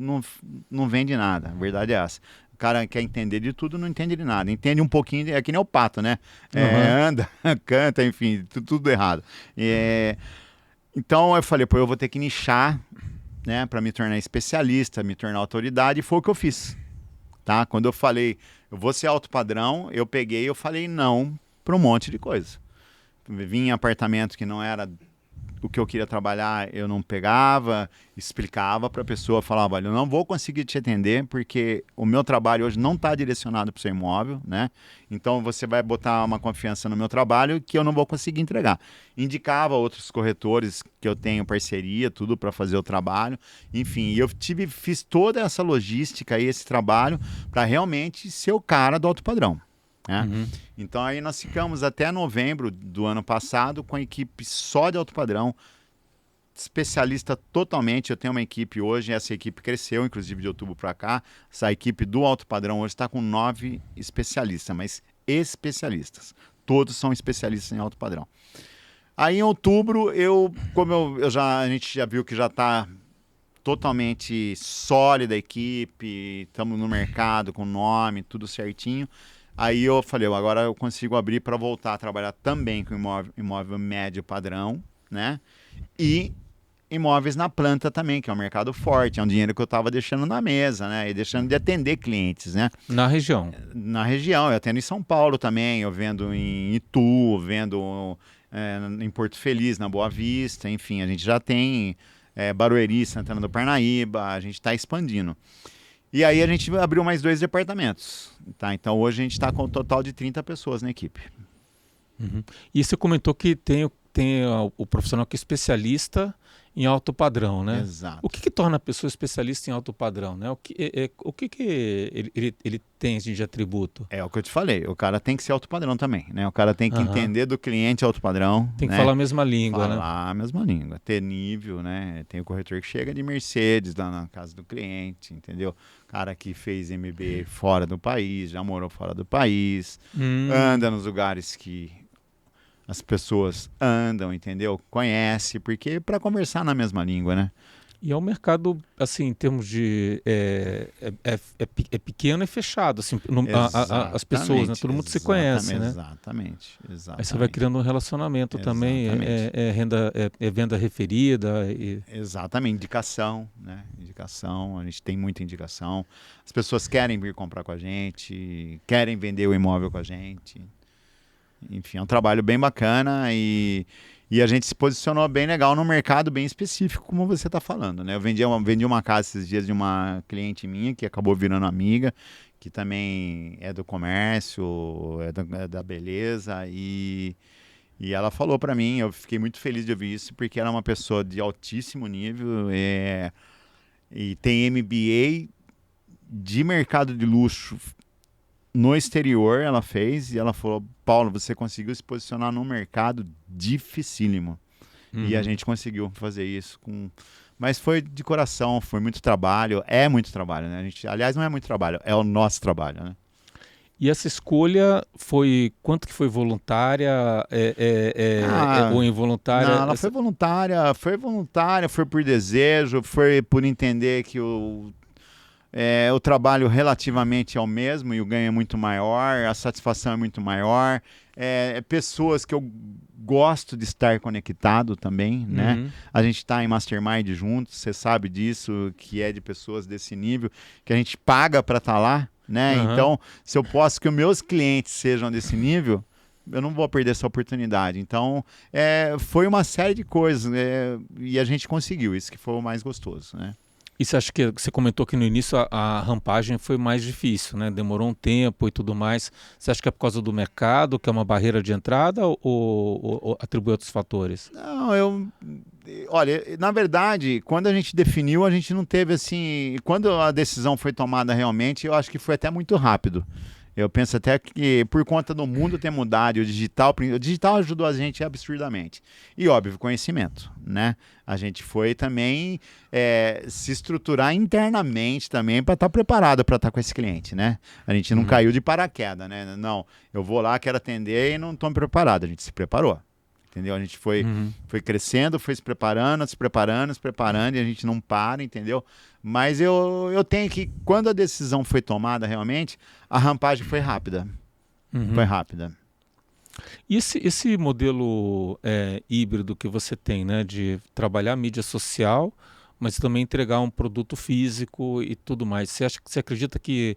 não vende nada. A verdade é essa. O cara quer entender de tudo, não entende de nada. Entende um pouquinho, é que nem o pato, né? Anda, canta, enfim, tudo errado. Então eu falei, pô, eu vou ter que nichar, né, para me tornar especialista, me tornar autoridade, e foi o que eu fiz, tá? Quando eu falei, eu vou ser alto padrão, eu peguei, eu falei não para um monte de coisa. Vim em apartamento que não era o que eu queria trabalhar, eu não pegava, explicava para a pessoa, falava, olha, eu não vou conseguir te atender porque o meu trabalho hoje não está direcionado para o seu imóvel, né? Então você vai botar uma confiança no meu trabalho que eu não vou conseguir entregar. Indicava outros corretores que eu tenho parceria, tudo para fazer o trabalho, enfim, e eu fiz toda essa logística e esse trabalho para realmente ser o cara do alto padrão. Uhum. Então aí nós ficamos até novembro do ano passado com a equipe só de alto padrão, especialista totalmente. Eu tenho uma equipe hoje, essa equipe cresceu, inclusive de outubro para cá. Essa equipe do alto padrão hoje está com 9 especialistas, mas especialistas. Todos são especialistas em alto padrão. Aí em outubro, a gente já viu que já está totalmente sólida a equipe, estamos no mercado com nome, tudo certinho. Aí eu falei, agora eu consigo abrir para voltar a trabalhar também com imóvel médio padrão, né? E imóveis na planta também, que é um mercado forte, é um dinheiro que eu estava deixando na mesa, né? E deixando de atender clientes, né? Na região. Na região, eu atendo em São Paulo também, eu vendo em Itu, vendo em Porto Feliz, na Boa Vista, enfim, a gente já tem Barueri, Santana do Parnaíba, a gente está expandindo. E aí a gente abriu mais 2 departamentos, tá? Então hoje a gente está com um total de 30 pessoas na equipe. Uhum. E você comentou que tem o profissional que é especialista em alto padrão, né? Exato. O que torna a pessoa especialista em alto padrão, né? O que ele tem assim, de atributo? É o que eu te falei, o cara tem que ser alto padrão também, né? O cara tem que Aham. entender do cliente alto padrão, Tem que né? falar a mesma língua, né? Falar a mesma língua, ter nível, né? Tem o corretor que chega de Mercedes lá na casa do cliente, entendeu? Cara que fez MBA fora do país, já morou fora do país, anda nos lugares que as pessoas andam, entendeu? Conhece, porque para conversar na mesma língua, né? E é um mercado, assim, em termos de... É pequeno e fechado, assim, as pessoas, né? Todo mundo se conhece, né? Exatamente. Aí você vai criando um relacionamento também, venda referida. Exatamente, indicação, né? Indicação, a gente tem muita indicação. As pessoas querem vir comprar com a gente, querem vender o imóvel com a gente. Enfim, é um trabalho bem bacana e a gente se posicionou bem legal num mercado bem específico, como você está falando, né? Eu vendi uma casa esses dias de uma cliente minha que acabou virando amiga, que também é do comércio, é da beleza e ela falou para mim, eu fiquei muito feliz de ouvir isso, porque ela é uma pessoa de altíssimo nível e tem MBA de mercado de luxo no exterior, ela fez, e ela falou, Paulo, você conseguiu se posicionar num mercado dificílimo. E a Uhum. gente conseguiu fazer isso com... Mas foi de coração, foi muito trabalho, é muito trabalho, né? Aliás, não é muito trabalho, é o nosso trabalho, né? E essa escolha foi, quanto que foi voluntária Ah, ou não, involuntária? ela foi voluntária, foi por desejo, foi por entender que o trabalho relativamente é o mesmo e o ganho é muito maior, a satisfação é muito maior. Pessoas que eu gosto de estar conectado também, né? Uhum. A gente está em mastermind juntos, você sabe disso, que é de pessoas desse nível, que a gente paga para estar lá, né? Aham. Então, se eu posso que os meus clientes sejam desse nível, eu não vou perder essa oportunidade. Então, foi uma série de coisas, e a gente conseguiu, isso que foi o mais gostoso, né? E você acha que você comentou que no início a rampagem foi mais difícil, né? Demorou um tempo e tudo mais. Você acha que é por causa do mercado, que é uma barreira de entrada, ou atribui outros fatores? Não, olha, na verdade, quando a gente definiu, a gente não teve assim. Quando a decisão foi tomada realmente, eu acho que foi até muito rápido. Eu penso até que por conta do mundo ter mudado e o digital ajudou a gente absurdamente. E óbvio, conhecimento, né? A gente foi também se estruturar internamente também para estar preparado para estar com esse cliente, né? A gente não Uhum. caiu de paraquedas, né? Não, eu vou lá, quero atender e não estou preparado. A gente se preparou. Entendeu? A gente Uhum. foi crescendo, foi se preparando, se preparando, se preparando, e a gente não para, entendeu? Mas eu tenho que, quando a decisão foi tomada realmente, a rampagem foi rápida. Foi Uhum. rápida. E esse modelo híbrido que você tem, né, de trabalhar a mídia social, mas também entregar um produto físico e tudo mais, você acredita que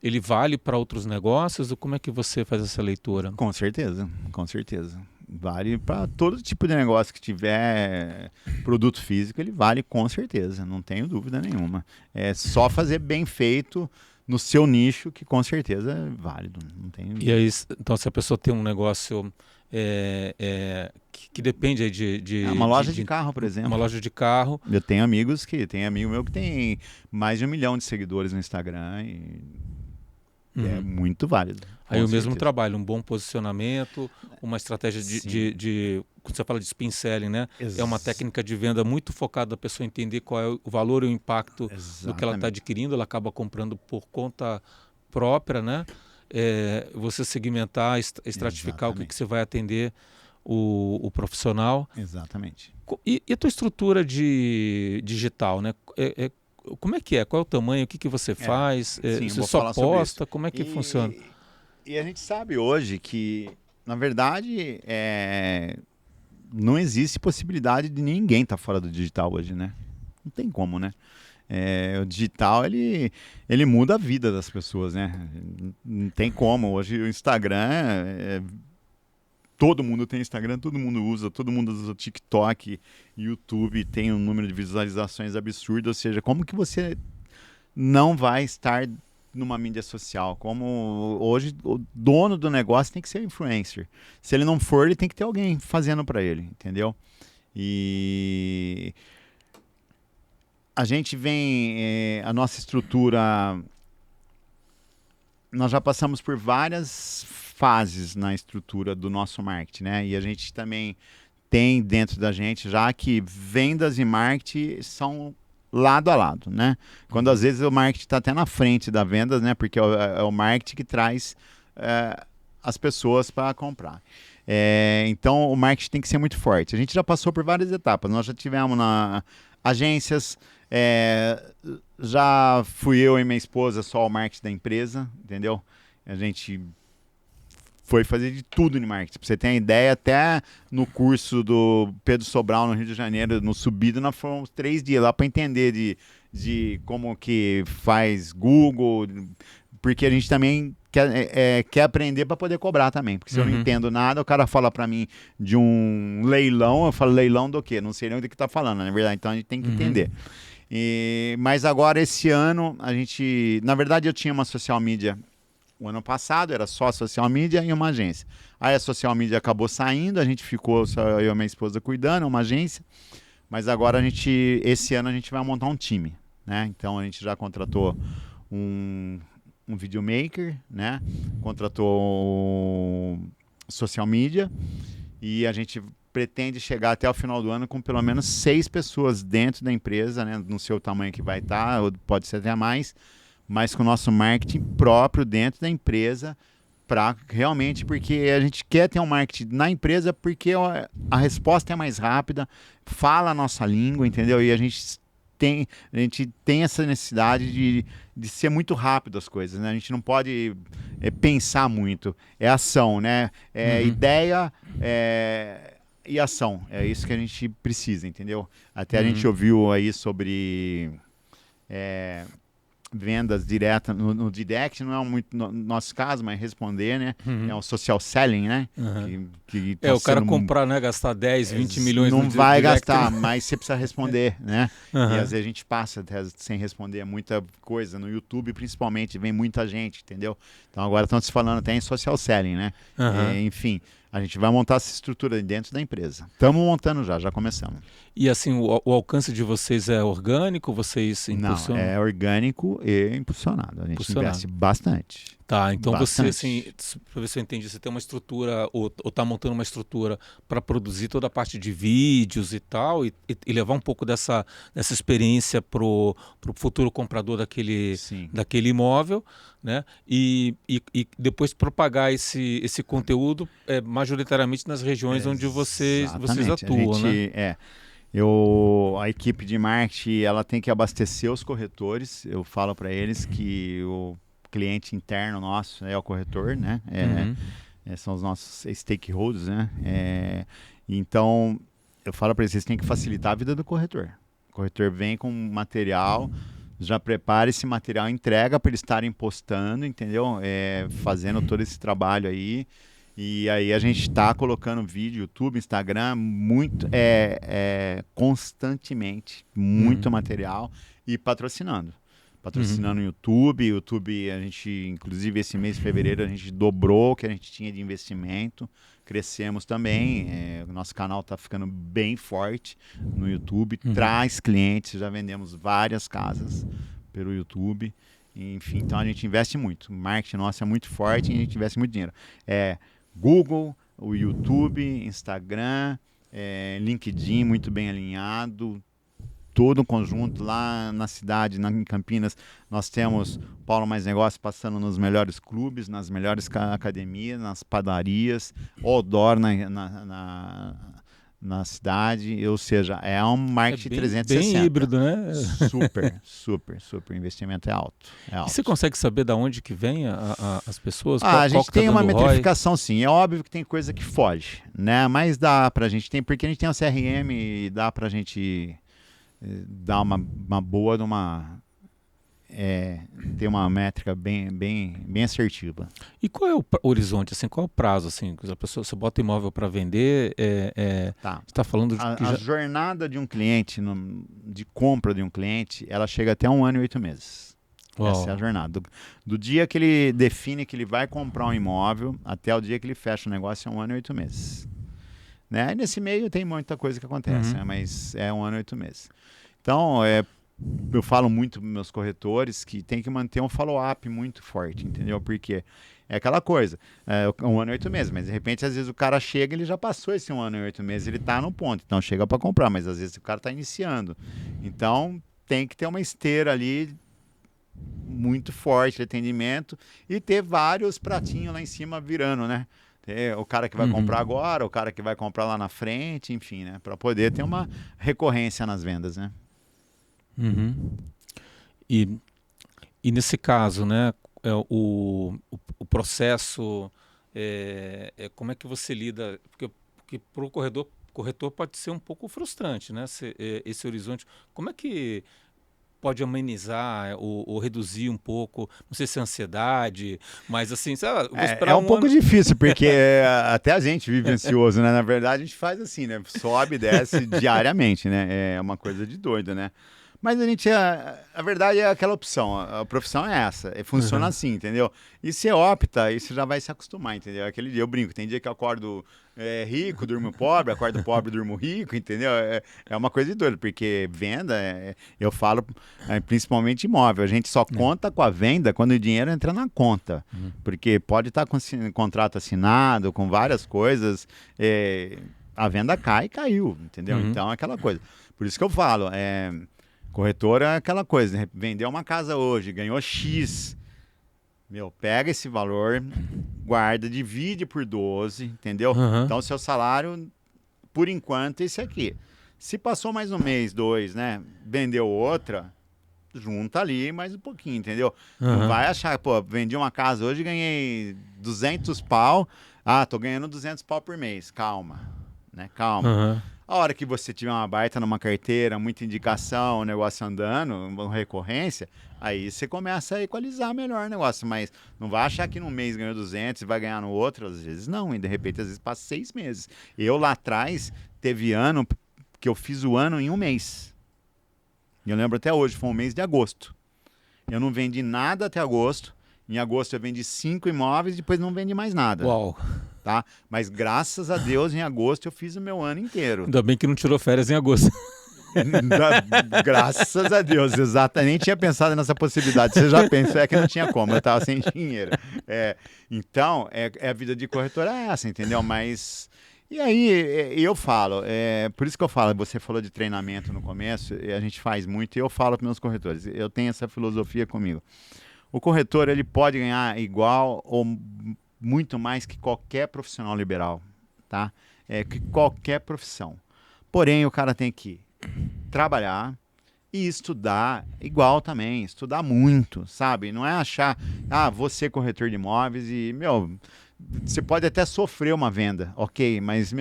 ele vale para outros negócios ou como é que você faz essa leitura? Com certeza, com certeza. Vale para todo tipo de negócio que tiver produto físico, ele vale com certeza, não tenho dúvida nenhuma. É só fazer bem feito no seu nicho que com certeza é válido. Não tenho... E aí, então, se a pessoa tem um negócio que depende aí uma loja de carro, por uma exemplo. loja de carro. Eu tenho amigos tem amigo meu que tem mais de 1 milhão de seguidores no Instagram e é Uhum. muito válido, Aí com o mesmo certeza. trabalho, um bom posicionamento, uma estratégia Sim, quando você fala de spin selling, né? É uma ex técnica de venda muito focada da pessoa entender qual é o valor e o impacto do que ela está exatamente, adquirindo, ela acaba comprando por conta própria, né? Você segmentar, estratificar o que você exatamente, vai atender o profissional. exatamente. E a tua estrutura de digital, né? Como é que é? Qual é o tamanho? O que você É, faz? sim, eu Você vou só falar sobre isso. posta? Como é que funciona? E, e a gente sabe hoje que, na verdade, não existe possibilidade de ninguém estar fora do digital hoje, né? Não tem como, né? O digital, ele muda a vida das pessoas, né? Não tem como. Hoje o Instagram, todo mundo tem Instagram, todo mundo usa o TikTok, YouTube, tem um número de visualizações absurdo. Ou seja, como que você não vai estar numa mídia social? Como hoje o dono do negócio tem que ser influencer. Se ele não for, ele tem que ter alguém fazendo para ele, entendeu? E a gente a nossa estrutura, nós já passamos por várias fases na estrutura do nosso marketing, né? E a gente também tem dentro da gente já que vendas e marketing são lado a lado, né? Quando às Uhum. vezes o marketing está até na frente da vendas, né? Porque é o marketing que traz as pessoas para comprar. Então o marketing tem que ser muito forte. A gente já passou por várias etapas. Nós já tivemos agências, já fui eu e minha esposa só o marketing da empresa, entendeu? A gente foi fazer de tudo em marketing. Pra você ter uma ideia, até no curso do Pedro Sobral, no Rio de Janeiro, no Subido, nós fomos 3 dias lá para entender de como que faz Google, porque a gente também quer aprender para poder cobrar também. Porque se eu não entendo nada, o cara fala para mim de um leilão, eu falo leilão do quê? Não sei nem do que tá falando, na verdade. Então a gente tem que entender. Mas agora, esse ano, na verdade, eu tinha uma social media o ano passado, era só social media e uma agência. Aí a social media acabou saindo, a gente ficou, só eu e a minha esposa cuidando, uma agência. Mas agora esse ano a gente vai montar um time, né? Então a gente já contratou um videomaker, né? Contratou social media e a gente pretende chegar até o final do ano com pelo menos 6 pessoas dentro da empresa, né? No seu tamanho que vai estar, ou pode ser até mais, mas com o nosso marketing próprio dentro da empresa, para realmente, porque a gente quer ter um marketing na empresa porque a resposta é mais rápida, fala a nossa língua, entendeu? E a gente tem essa necessidade de ser muito rápido as coisas, né? A gente não pode pensar muito, é ação, né? É ideia e ação, é isso que a gente precisa, entendeu? Até a gente ouviu aí sobre vendas diretas no direct, não é muito no nosso caso, mas responder, né? É um social selling, né? Que tá o cara sendo, comprar, né? Gastar 10, 20 milhões não no vai direct, gastar, né? mas você precisa responder, né? E às vezes a gente passa até sem responder muita coisa. No YouTube, principalmente, vem muita gente, entendeu? Então agora estão se falando até em social selling, né? Enfim, a gente vai montar essa estrutura dentro da empresa. Estamos montando já começamos. E assim, o alcance de vocês é orgânico? Vocês impulsionam? Não, é orgânico e impulsionado. A gente investe bastante. Tá, então você, Bastante. assim, para ver se eu entendi, você tem uma estrutura, ou tá montando uma estrutura para produzir toda a parte de vídeos e tal, e levar um pouco dessa experiência pro futuro comprador daquele imóvel, né? E depois propagar esse conteúdo majoritariamente nas regiões onde vocês atuam, né? A equipe de marketing, ela tem que abastecer os corretores. Eu falo para eles que o cliente interno nosso é o corretor, né? São os nossos stakeholders, né? Então, eu falo para eles, vocês têm que facilitar a vida do corretor. O corretor vem com material, já prepara esse material, entrega para eles estarem postando, entendeu? Fazendo todo esse trabalho aí. E aí a gente está colocando vídeo, YouTube, Instagram, constantemente, muito material e patrocinando. Patrocinando no YouTube. A gente, inclusive esse mês de fevereiro, a gente dobrou o que a gente tinha de investimento. Crescemos também. O nosso canal está ficando bem forte no YouTube. Traz clientes, já vendemos várias casas pelo YouTube. Enfim, então a gente investe muito. O marketing nosso é muito forte e a gente investe muito dinheiro. Google, o YouTube, Instagram, LinkedIn muito bem alinhado, todo um conjunto lá na cidade, em Campinas, nós temos Paulo Mais Negócios passando nos melhores clubes, nas melhores academias, nas padarias, outdoor na cidade, ou seja, é um marketing 360. Bem híbrido, né? Super. O investimento é alto. E você consegue saber de onde que vem as pessoas? A gente tem uma metrificação, ROI? sim. É óbvio que tem coisa que foge, né? Mas dá pra gente, porque a gente tem um CRM e dá pra gente dar uma boa de ter uma métrica bem assertiva. E qual é o horizonte, assim, qual é o prazo, assim, a pessoa, você bota imóvel para vender, Tá. você está falando de a jornada de um cliente, de compra de um cliente, ela chega até 1 ano e 8 meses. Uau. Essa é a jornada. Do dia que ele define que ele vai comprar um imóvel até o dia que ele fecha o negócio é 1 ano e 8 meses. Né? E nesse meio tem muita coisa que acontece, né? Mas é 1 ano e 8 meses. Então, eu falo muito para meus corretores que tem que manter um follow-up muito forte, entendeu? Porque é aquela coisa, 1 ano e 8 meses, mas de repente, às vezes o cara chega, ele já passou esse 1 ano e 8 meses, ele está no ponto, então chega para comprar, mas às vezes o cara está iniciando. Então, tem que ter uma esteira ali muito forte de atendimento e ter vários pratinhos lá em cima virando, né? O cara que vai comprar agora, o cara que vai comprar lá na frente, enfim, né? Para poder ter uma recorrência nas vendas, né? E nesse caso, né, o processo, como é que você lida? Porque para o corretor pode ser um pouco frustrante, né? Esse horizonte. Como é que pode amenizar ou reduzir um pouco, não sei se é ansiedade, mas assim, sabe, vou esperar um pouco difícil, porque até a gente vive ansioso, né? Na verdade, a gente faz assim, né? Sobe e desce diariamente, né? É uma coisa de doido, né? Mas a verdade é aquela opção, a profissão é essa, funciona assim, entendeu? E você opta, e você já vai se acostumar, entendeu? Aquele dia eu brinco, tem dia que eu acordo rico, durmo pobre, acordo pobre, durmo rico, entendeu? É uma coisa de doido, porque venda, eu falo principalmente imóvel, a gente só conta com a venda quando o dinheiro entra na conta, porque pode estar com contrato assinado, com várias coisas, a venda caiu, entendeu? Então é aquela coisa. Por isso que eu falo, corretora é aquela coisa, né? Vendeu uma casa hoje, ganhou X. Meu, pega esse valor, guarda, divide por 12, entendeu? Então, o seu salário, por enquanto, é esse aqui. Se passou mais um mês, 2, né? Vendeu outra, junta ali mais um pouquinho, entendeu? Não vai achar, pô, vendi uma casa hoje e ganhei 200 pau. Ah, tô ganhando 200 pau por mês. Calma, né? Calma. A hora que você tiver uma baita numa carteira, muita indicação, o negócio andando, uma recorrência, aí você começa a equalizar melhor o negócio. Mas não vai achar que num mês ganhou 200 e vai ganhar no outro. Às vezes não, e de repente às vezes passa 6 meses. Eu lá atrás, teve ano que eu fiz o ano em um mês. E eu lembro até hoje, foi um mês de agosto. Eu não vendi nada até agosto. Em agosto eu vendi 5 imóveis e depois não vendi mais nada. Uau! Tá? Mas graças a Deus, em agosto eu fiz o meu ano inteiro. Ainda bem que não tirou férias em agosto. Graças a Deus, exatamente. Nem tinha pensado nessa possibilidade. Você já pensou, que não tinha como, eu estava sem dinheiro. Então, a vida de corretora é essa, entendeu? Mas, e aí, eu falo, por isso que eu falo, você falou de treinamento no começo, e a gente faz muito, e eu falo para meus corretores, eu tenho essa filosofia comigo. O corretor, ele pode ganhar igual ou muito mais que qualquer profissional liberal, tá? Que qualquer profissão. Porém, o cara tem que trabalhar e estudar igual também, estudar muito, sabe? Não é achar, vou ser corretor de imóveis e, você pode até sofrer uma venda, ok, mas,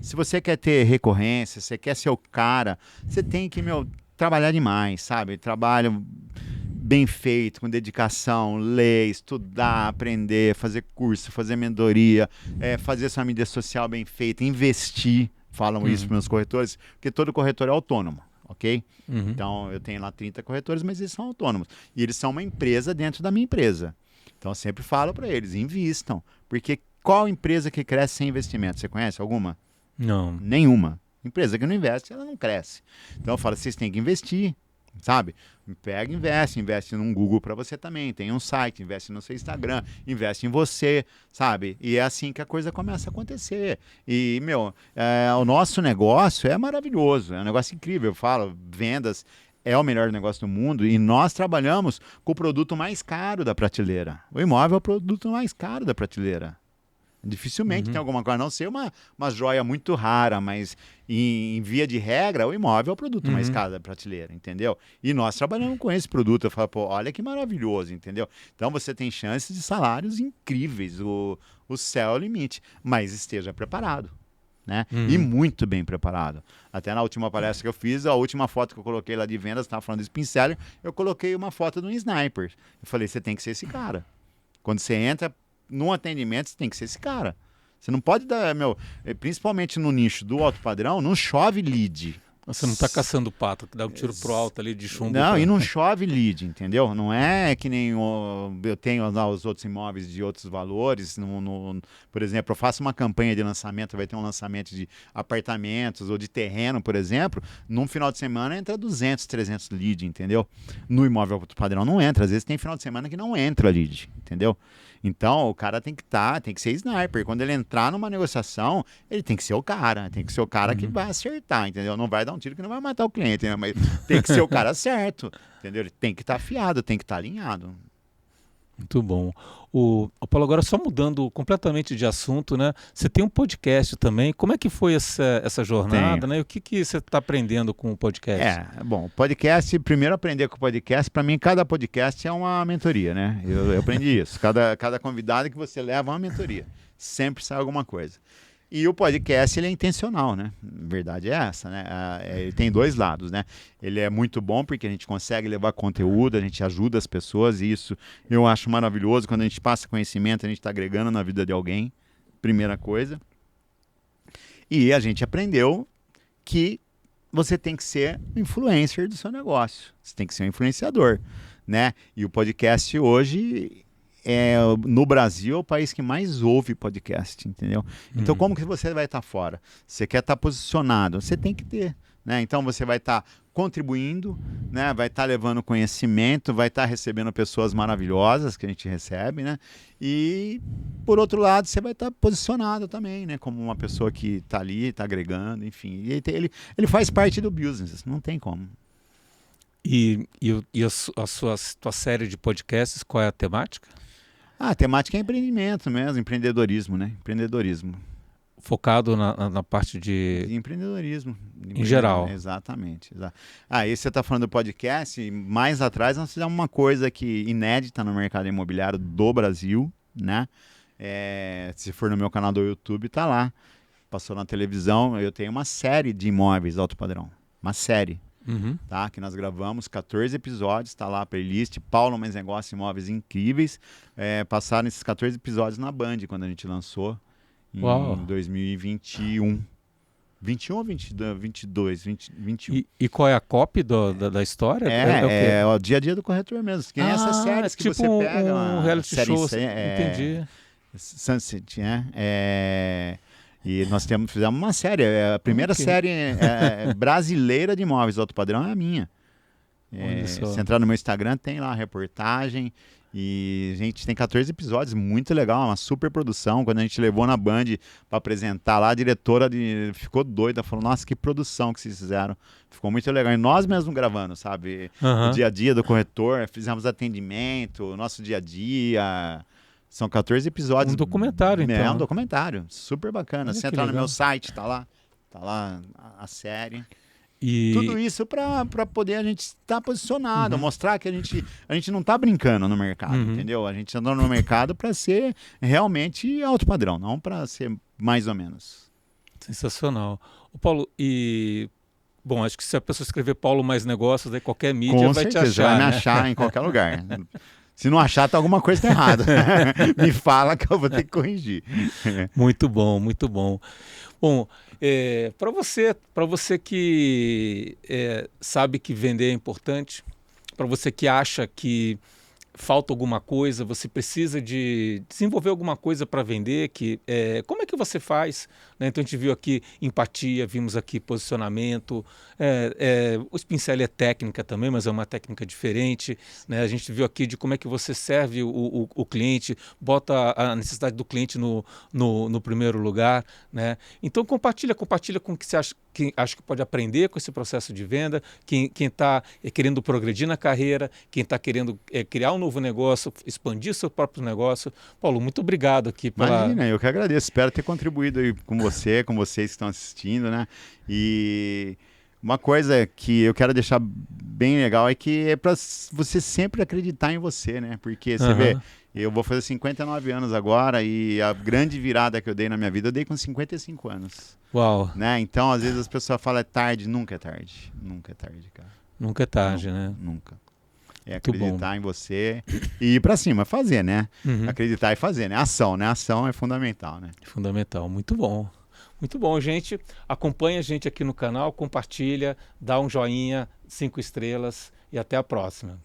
se você quer ter recorrência, você quer ser o cara, você tem que, trabalhar demais, sabe? Trabalho bem feito, com dedicação, ler, estudar, aprender, fazer curso, fazer mentoria, fazer sua mídia social bem feita, investir, falam isso para meus corretores, porque todo corretor é autônomo, ok? Então, eu tenho lá 30 corretores, mas eles são autônomos. E eles são uma empresa dentro da minha empresa. Então, eu sempre falo para eles, invistam, porque qual empresa que cresce sem investimento? Você conhece alguma? Não. Nenhuma. Empresa que não investe, ela não cresce. Então, eu falo, vocês têm que investir. Sabe? Pega, investe num Google para você também, tem um site, investe no seu Instagram, investe em você, sabe? E é assim que a coisa começa a acontecer. E, o nosso negócio é maravilhoso, é um negócio incrível. Eu falo, vendas é o melhor negócio do mundo e nós trabalhamos com o produto mais caro da prateleira. O imóvel é o produto mais caro da prateleira. Dificilmente tem alguma coisa, a não ser uma joia muito rara, mas em via de regra, o imóvel é o produto mais caro da prateleira, entendeu? E nós trabalhamos com esse produto, eu falo, pô, olha que maravilhoso, entendeu? Então você tem chances de salários incríveis, o céu é o limite, mas esteja preparado, né? E muito bem preparado. Até na última palestra que eu fiz, a última foto que eu coloquei lá de vendas, estava falando de Spin Seller, eu coloquei uma foto de um sniper. Eu falei, você tem que ser esse cara. Quando você entra no atendimento, você tem que ser esse cara. Você não pode dar, principalmente no nicho do alto padrão, não chove lead. Você não está caçando pato, que dá um tiro pro alto ali de chumbo. Não, e não chove lead, entendeu? Não é que nem eu tenho lá os outros imóveis de outros valores. Por exemplo, eu faço uma campanha de lançamento, vai ter um lançamento de apartamentos ou de terreno, por exemplo. Num final de semana entra 200, 300 lead, entendeu? No imóvel alto padrão não entra. Às vezes tem final de semana que não entra lead, entendeu? Então, o cara tem que ser sniper. Quando ele entrar numa negociação, ele tem que ser o cara. Tem que ser o cara que vai acertar, entendeu? Não vai dar um tiro que não vai matar o cliente, né? Mas tem que ser o cara certo, entendeu? Ele tem que estar afiado, tem que estar alinhado. Muito bom. O Paulo, agora só mudando completamente de assunto, né? Você tem um podcast também. Como é que foi essa jornada, né? E o que você está aprendendo com o podcast? Bom, podcast, primeiro aprender com o podcast, para mim cada podcast é uma mentoria, né? Eu aprendi isso. Cada convidado que você leva é uma mentoria. Sempre sai alguma coisa. E o podcast, ele é intencional, né? A verdade é essa, né? Ele tem dois lados, né? Ele é muito bom porque a gente consegue levar conteúdo, a gente ajuda as pessoas, e isso eu acho maravilhoso. Quando a gente passa conhecimento, a gente está agregando na vida de alguém, primeira coisa. E a gente aprendeu que você tem que ser influencer do seu negócio. Você tem que ser um influenciador, né? E o podcast hoje... no Brasil é o país que mais ouve podcast, entendeu? Então, como que você vai estar fora? Você quer estar posicionado, você tem que ter, né? Então, você vai estar contribuindo, né? Vai estar levando conhecimento, vai estar recebendo pessoas maravilhosas que a gente recebe, né? E, por outro lado, você vai estar posicionado também, né? Como uma pessoa que está ali, está agregando, enfim. E ele faz parte do business, não tem como. E a tua série de podcasts, qual é a temática? A temática é empreendimento mesmo, empreendedorismo, né? Empreendedorismo. Focado na parte de empreendedorismo. Em geral. Exatamente. Aí você está falando do podcast, mais atrás nós fizemos uma coisa que inédita no mercado imobiliário do Brasil, né? Se for no meu canal do YouTube, tá lá. Passou na televisão, eu tenho uma série de imóveis alto padrão. Uma série. Tá? Que nós gravamos 14 episódios, tá lá a playlist Paulo Mais Negócio, Imóveis Incríveis. Passaram esses 14 episódios na Band quando a gente lançou em 2021. 21 ou 22? 21. E qual é a copy da história? É o dia a dia do corretor mesmo. Que nem essas séries que tipo você pega. Um reality show. Entendi. Sunset, né? E nós fizemos uma série, a primeira série brasileira de imóveis alto padrão é a minha. Se entrar no meu Instagram, tem lá a reportagem. E a gente tem 14 episódios, muito legal, uma super produção. Quando a gente levou na Band para apresentar lá, a diretora ficou doida, falou: nossa, que produção que vocês fizeram. Ficou muito legal. E nós mesmos gravando, sabe? O dia a dia do corretor, fizemos atendimento, o nosso dia a dia. São 14 episódios. Um documentário, então. É um documentário, super bacana. Você entra no meu site, tá lá a série. E... Tudo isso para poder a gente estar posicionado, mostrar que a gente não está brincando no mercado, entendeu? A gente andou no mercado para ser realmente alto padrão, não para ser mais ou menos. Sensacional. O Paulo, bom, acho que se a pessoa escrever Paulo Mais Negócios, aí qualquer mídia vai te achar. Vai me achar em qualquer lugar. Se não achar, tá alguma coisa errada. Me fala que eu vou ter que corrigir. Muito bom, muito bom. Bom, para você que sabe que vender é importante, para você que acha que falta alguma coisa, você precisa de desenvolver alguma coisa para vender, como é que você faz? Né? Então a gente viu aqui empatia, vimos aqui posicionamento, o Spincelli é técnica também, mas é uma técnica diferente, né? A gente viu aqui de como é que você serve o cliente, bota a necessidade do cliente no primeiro lugar, né? Então compartilha com o que você acha que pode aprender com esse processo de venda, quem está querendo progredir na carreira, quem está querendo criar um novo negócio, expandir seu próprio negócio. Paulo, muito obrigado aqui Imagina, eu que agradeço. Espero ter contribuído aí com vocês que estão assistindo, né? E uma coisa que eu quero deixar bem legal é que é para você sempre acreditar em você, né? Porque você vê, eu vou fazer 59 anos agora e a grande virada que eu dei na minha vida, eu dei com 55 anos. Uau! Né? Então, às vezes as pessoas falam é tarde, nunca é tarde. Nunca é tarde, cara. Nunca é tarde, né? Nunca. É acreditar em você e ir pra cima, fazer, né? Acreditar e fazer, né? Ação, né? Ação é fundamental, né? Fundamental, muito bom. Muito bom, gente. Acompanha a gente aqui no canal, compartilha, dá um joinha, 5 estrelas e até a próxima.